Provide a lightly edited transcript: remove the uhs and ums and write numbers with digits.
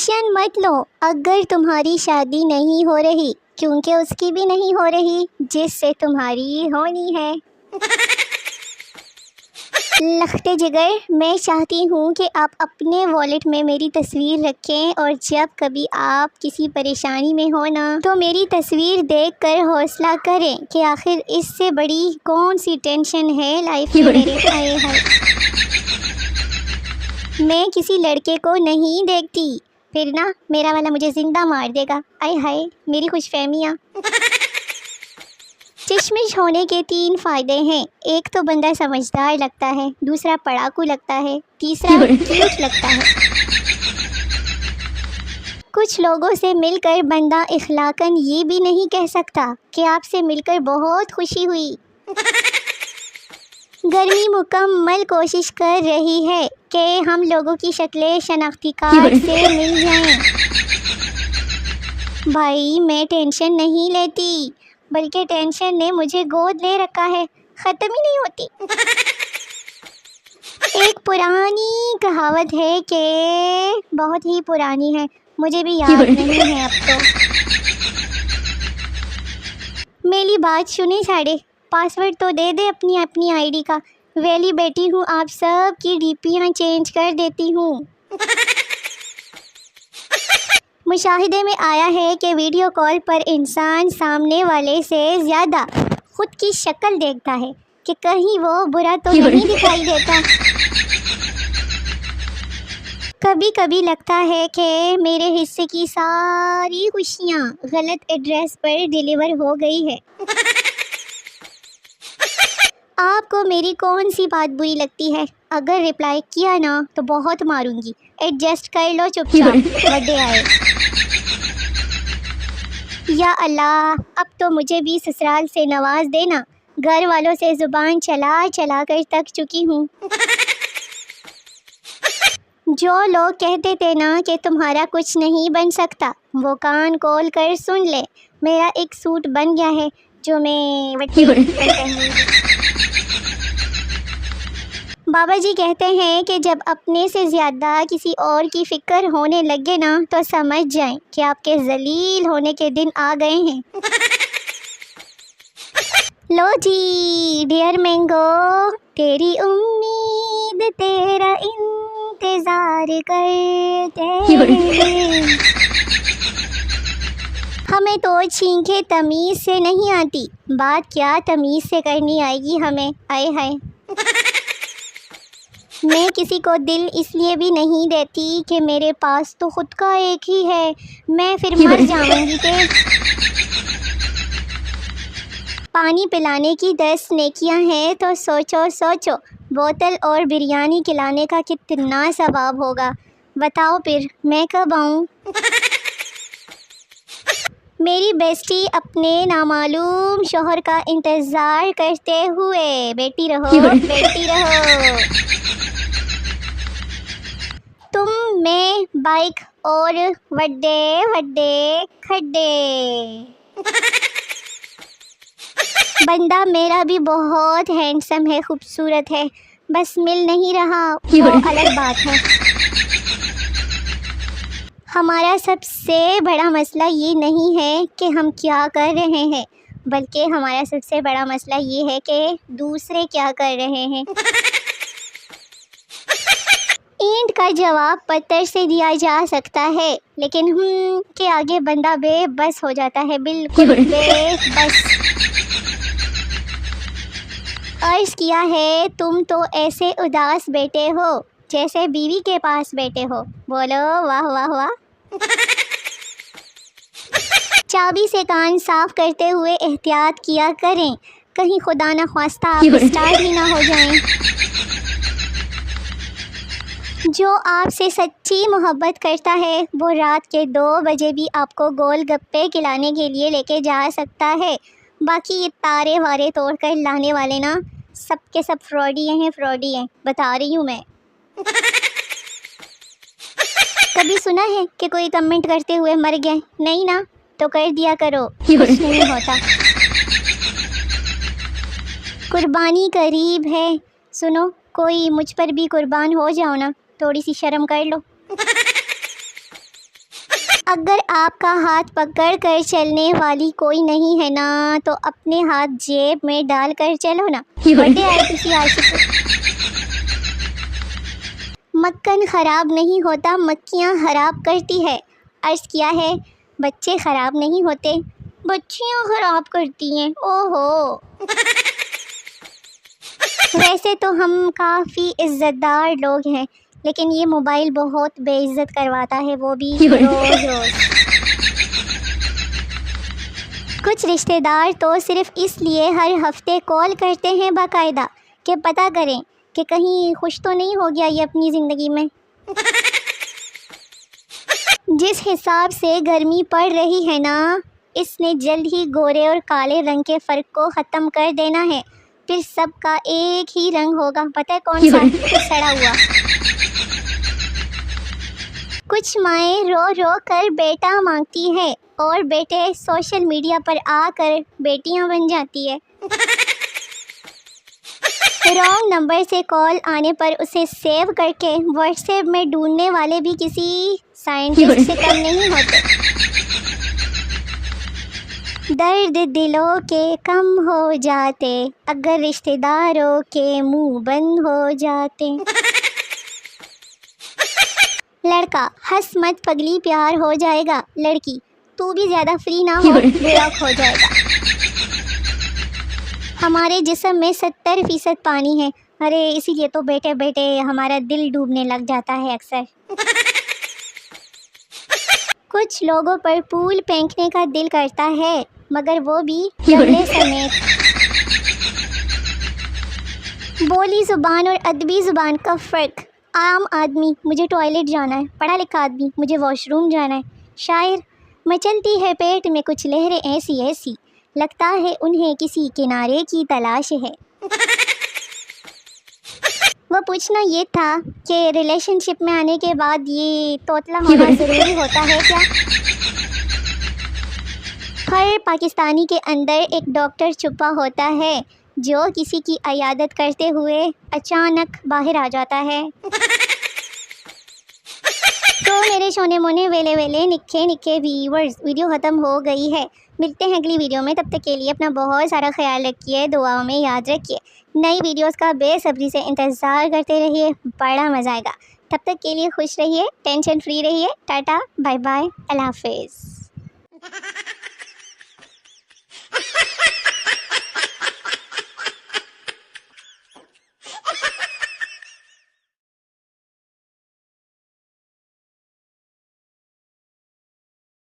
Tension مت لو اگر تمہاری شادی نہیں ہو رہی، کیونکہ اس کی بھی نہیں ہو رہی جس سے تمہاری ہونی ہے۔ لختے جگر، میں چاہتی ہوں کہ آپ اپنے والیٹ میں میری تصویر رکھیں اور جب کبھی آپ کسی پریشانی میں ہو نا تو میری تصویر دیکھ کر حوصلہ کریں کہ آخر اس سے بڑی کون سی ٹینشن ہے لائف میں میرے۔ آئے ہائے، میں کسی لڑکے کو نہیں دیکھتی پھر نا میرا والا مجھے زندہ مار دے گا۔ آئے ہائے میری خوش فہمیاں۔ چشمش ہونے کے 3 فائدے ہیں۔ ایک تو بندہ سمجھدار لگتا ہے، دوسرا پڑھاکو لگتا ہے، تیسرا کیوٹ لگتا ہے۔ کچھ لوگوں سے مل کر بندہ اخلاقاً یہ بھی نہیں کہہ سکتا کہ آپ سے مل کر بہت خوشی ہوئی۔ گرمی مکمل کوشش کر رہی ہے کہ ہم لوگوں کی شکلیں شناختی کارڈ سے مل جائیں۔ بھائی میں ٹینشن نہیں لیتی، بلکہ ٹینشن نے مجھے گود لے رکھا ہے، ختم ہی نہیں ہوتی۔ ایک پرانی کہاوت ہے کہ بہت ہی پرانی ہے، مجھے بھی یاد نہیں ہے اب تو۔ میری بات سنیں ساڑے، پاسورڈ تو دے دے اپنی آئی ڈی کا۔ ویلی بیٹی ہوں، آپ سب کی ڈی پیاں چینج کر دیتی ہوں۔ مشاہدے میں آیا ہے کہ ویڈیو کال پر انسان سامنے والے سے زیادہ خود کی شکل دیکھتا ہے کہ کہیں وہ برا تو نہیں دکھائی دیتا۔ کبھی کبھی لگتا ہے کہ میرے حصے کی ساری خوشیاں غلط ایڈریس پر ڈیلیور ہو گئی ہے۔ آپ کو میری کون سی بات بری لگتی ہے؟ اگر رپلائی کیا نا تو بہت ماروں گی، ایڈجسٹ کر لو چپ چاپ، بردے آئے۔ یا اللہ، اب تو مجھے بھی سسرال سے نواز دینا، گھر والوں سے زبان چلا چلا کر تک چکی ہوں۔ جو لوگ کہتے تھے نا کہ تمہارا کچھ نہیں بن سکتا، وہ کان کھول کر سن لے، میرا ایک سوٹ بن گیا ہے جو میں پہنوں۔ بابا جی کہتے ہیں کہ جب اپنے سے زیادہ کسی اور کی فکر ہونے لگے نا تو سمجھ جائیں کہ آپ کے ذلیل ہونے کے دن آ گئے ہیں۔ لو جی ڈیئر مینگو، تیری امید تیرا انتظار کرتے ہیں۔ ہمیں تو چھینکیں تمیز سے نہیں آتی، بات کیا تمیز سے کرنی آئے گی ہمیں۔ آئے ہائے، میں کسی کو دل اس لیے بھی نہیں دیتی کہ میرے پاس تو خود کا ایک ہی ہے، میں پھر مر جاؤں گی کہ پانی پلانے کی 10 نیکیاں ہیں تو سوچو بوتل اور بریانی کھلانے کا کتنا ثواب ہوگا، بتاؤ پھر میں کب آؤں؟ میری بیسٹی اپنے نامعلوم شوہر کا انتظار کرتے ہوئے بیٹی رہو بیٹی رہو۔ تم میں بائک اور وڈے کھڈے۔ بندہ میرا بھی بہت ہینڈسم ہے، خوبصورت ہے، بس مل نہیں رہا، وہ الگ بات ہے۔ ہمارا سب سے بڑا مسئلہ یہ نہیں ہے کہ ہم کیا کر رہے ہیں، بلکہ ہمارا سب سے بڑا مسئلہ یہ ہے کہ دوسرے کیا کر رہے ہیں۔ اینٹ کا جواب پتھر سے دیا جا سکتا ہے، لیکن کے آگے بندہ بے بس ہو جاتا ہے، بالکل بے بس۔ عرض کیا ہے تم تو ایسے اداس بیٹے ہو جیسے بیوی کے پاس بیٹے ہو، بولو واہ واہ واہ۔ چابی سے کان صاف کرتے ہوئے احتیاط کیا کریں، کہیں خدا نخواستہ آپ اسٹارٹ ہی نہ ہو جائیں۔ جو آپ سے سچی محبت کرتا ہے وہ رات کے 2 بجے بھی آپ کو گول گپے کھلانے کے لیے لے کے جا سکتا ہے۔ باقی یہ تارے وارے توڑ کر لانے والے نا سب کے سب فراڈی ہیں، بتا رہی ہوں میں۔ کبھی سنا ہے کہ کوئی کمنٹ کرتے ہوئے مر گئے؟ نہیں نا، تو کر دیا کرو، کچھ نہیں ہوتا۔ قربانی قریب ہے، سنو کوئی مجھ پر بھی قربان ہو جاؤ نا، تھوڑی سی شرم کر لو۔ اگر آپ کا ہاتھ پکڑ کر چلنے والی کوئی نہیں ہے نا تو اپنے ہاتھ جیب میں ڈال کر چلو نا۔ بڑے آئے کسی عاشق۔ مکھن خراب نہیں ہوتا، مکھیاں خراب کرتی ہے۔ عرض کیا ہے بچے خراب نہیں ہوتے، بچیاں خراب کرتی ہیں۔ اوہو، ویسے تو ہم کافی عزت دار لوگ ہیں، لیکن یہ موبائل بہت بے عزت کرواتا ہے، وہ بھی روز روز۔ کچھ رشتہ دار تو صرف اس لیے ہر ہفتے کال کرتے ہیں باقاعدہ کہ پتہ کریں کہ کہیں خوش تو نہیں ہو گیا یہ اپنی زندگی میں۔ جس حساب سے گرمی پڑ رہی ہے نا، اس نے جلد ہی گورے اور کالے رنگ کے فرق کو ختم کر دینا ہے، پھر سب کا ایک ہی رنگ ہوگا۔ پتہ ہے کون سا؟ سڑا ہوا۔ کچھ مائیں رو رو کر بیٹا مانگتی ہے اور بیٹے سوشل میڈیا پر آ کر بیٹیاں بن جاتی ہے۔ رانگ نمبر سے کال آنے پر اسے سیو کر کے واٹس ایپ میں ڈھونڈنے والے بھی کسی سائنٹسٹ سے کم نہیں ہوتے۔ درد دلوں کے کم ہو جاتے اگر رشتہ داروں کے منہ بند ہو جاتے۔ لڑکا، ہنس مت پگلی پیار ہو جائے گا۔ لڑکی، تو بھی زیادہ فری نہ ہو، بلاک ہو جائے گا۔ ہمارے جسم میں 70% پانی ہے، ارے اسی لیے تو بیٹے بیٹے ہمارا دل ڈوبنے لگ جاتا ہے اکثر۔ کچھ لوگوں پر پھول پھینکنے کا دل کرتا ہے، مگر وہ بھی گملے سمیت۔ بولی زبان اور ادبی زبان کا فرق۔ عام آدمی، مجھے ٹوائلٹ جانا ہے۔ پڑھا لکھا آدمی، مجھے واش روم جانا ہے۔ شاعر، مچلتی ہے پیٹ میں کچھ لہریں ایسی ایسی، لگتا ہے انہیں کسی کنارے کی تلاش ہے۔ وہ پوچھنا یہ تھا کہ ریلیشن شپ میں آنے کے بعد یہ توتلا ہونا ضروری ہوتا ہے کیا؟ ہر پاکستانی کے اندر ایک ڈاکٹر چھپا ہوتا ہے جو کسی کی عیادت کرتے ہوئے اچانک باہر آ جاتا ہے۔ تو میرے شونے مونے ویلے ویلے نکھے نکھے ویورز، ویڈیو ختم ہو گئی ہے۔ ملتے ہیں اگلی ویڈیو میں، تب تک کے لیے اپنا بہت سارا خیال رکھیے، دعاؤں میں یاد رکھیے۔ نئی ویڈیوز کا بے صبری سے انتظار کرتے رہیے، بڑا مزہ آئے گا۔ تب تک کے لیے خوش رہیے، ٹینشن فری رہیے۔ ٹاٹا، بائے بائے، اللہ حافظ۔